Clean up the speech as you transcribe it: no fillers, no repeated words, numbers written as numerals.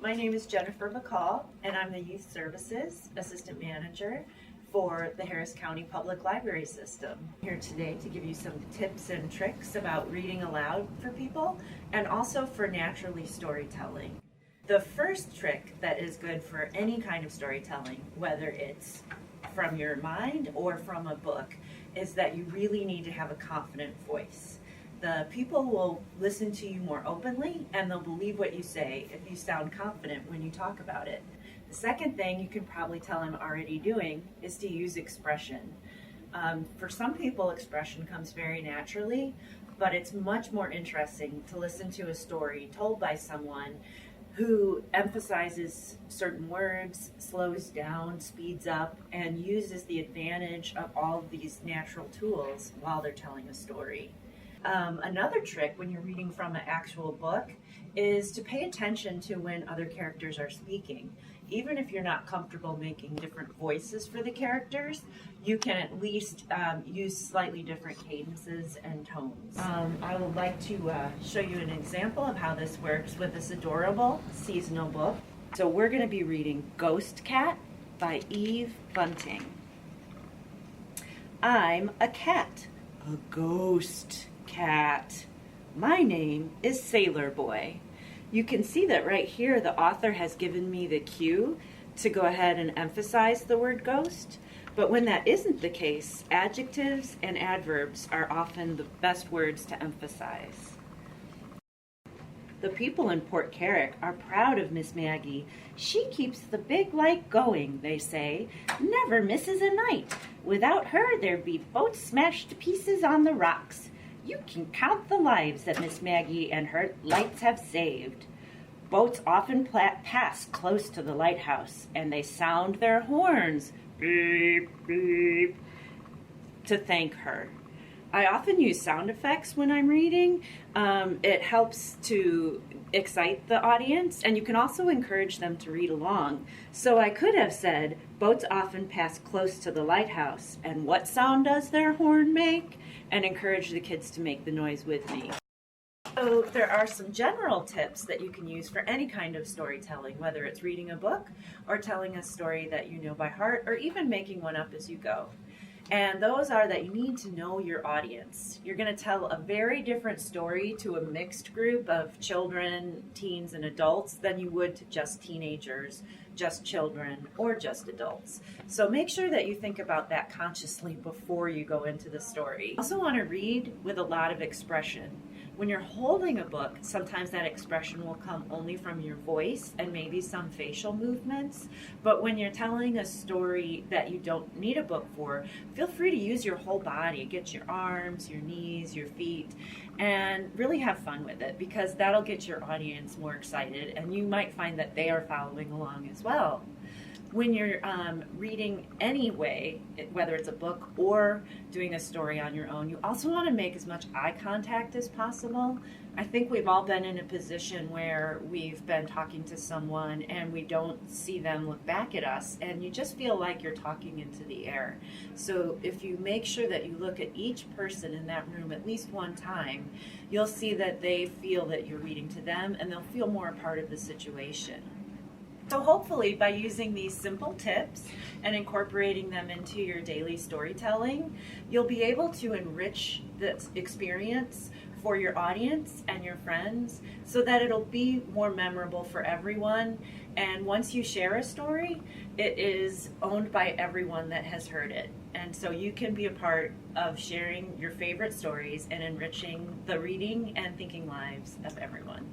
My name is Jennifer Bacall, and I'm the Youth Services Assistant Manager for the Harris County Public Library System. I'm here today to give you some tips and tricks about reading aloud for people and also for naturally storytelling. The first trick that is good for any kind of storytelling, whether it's from your mind or from a book, is that you really need to have a confident voice. The people will listen to you more openly and they'll believe what you say if you sound confident when you talk about it. The second thing you can probably tell I'm already doing is to use expression. For some people, expression comes very naturally, but it's much more interesting to listen to a story told by someone who emphasizes certain words, slows down, speeds up, and uses the advantage of all of these natural tools while they're telling a story. Another trick when you're reading from an actual book is to pay attention to when other characters are speaking. Even if you're not comfortable making different voices for the characters, you can at least use slightly different cadences and tones. I would like to show you an example of how this works with this adorable seasonal book. So we're going to be reading Ghost Cat by Eve Bunting. I'm a cat, a ghost cat. My name is Sailor Boy. You can see that right here the author has given me the cue to go ahead and emphasize the word ghost, but when that isn't the case, adjectives and adverbs are often the best words to emphasize. The people in Port Carrick are proud of Miss Maggie. She keeps the big light going, they say, never misses a night. Without her there'd be boats smashed to pieces on the rocks. You can count the lives that Miss Maggie and her lights have saved. Boats often pass close to the lighthouse, and they sound their horns, beep, beep, to thank her. I often use sound effects when I'm reading. It helps to excite the audience, and you can also encourage them to read along. So I could have said, boats often pass close to the lighthouse, and what sound does their horn make? And encourage the kids to make the noise with me. So there are some general tips that you can use for any kind of storytelling, whether it's reading a book or telling a story that you know by heart or even making one up as you go. And those are that you need to know your audience. You're going to tell a very different story to a mixed group of children, teens, and adults than you would to just teenagers, just children, or just adults. So make sure that you think about that consciously before you go into the story. You also want to read with a lot of expression. When you're holding a book, sometimes that expression will come only from your voice and maybe some facial movements. But when you're telling a story that you don't need a book for, feel free to use your whole body. Get your arms, your knees, your feet, and really have fun with it, because that'll get your audience more excited, and you might find that they are following along as well. When you're reading anyway, whether it's a book or doing a story on your own, you also want to make as much eye contact as possible. I think we've all been in a position where we've been talking to someone and we don't see them look back at us, and you just feel like you're talking into the air. So if you make sure that you look at each person in that room at least one time, you'll see that they feel that you're reading to them and they'll feel more a part of the situation. So hopefully by using these simple tips and incorporating them into your daily storytelling, you'll be able to enrich the experience for your audience and your friends so that it'll be more memorable for everyone. And once you share a story, it is owned by everyone that has heard it. And so you can be a part of sharing your favorite stories and enriching the reading and thinking lives of everyone.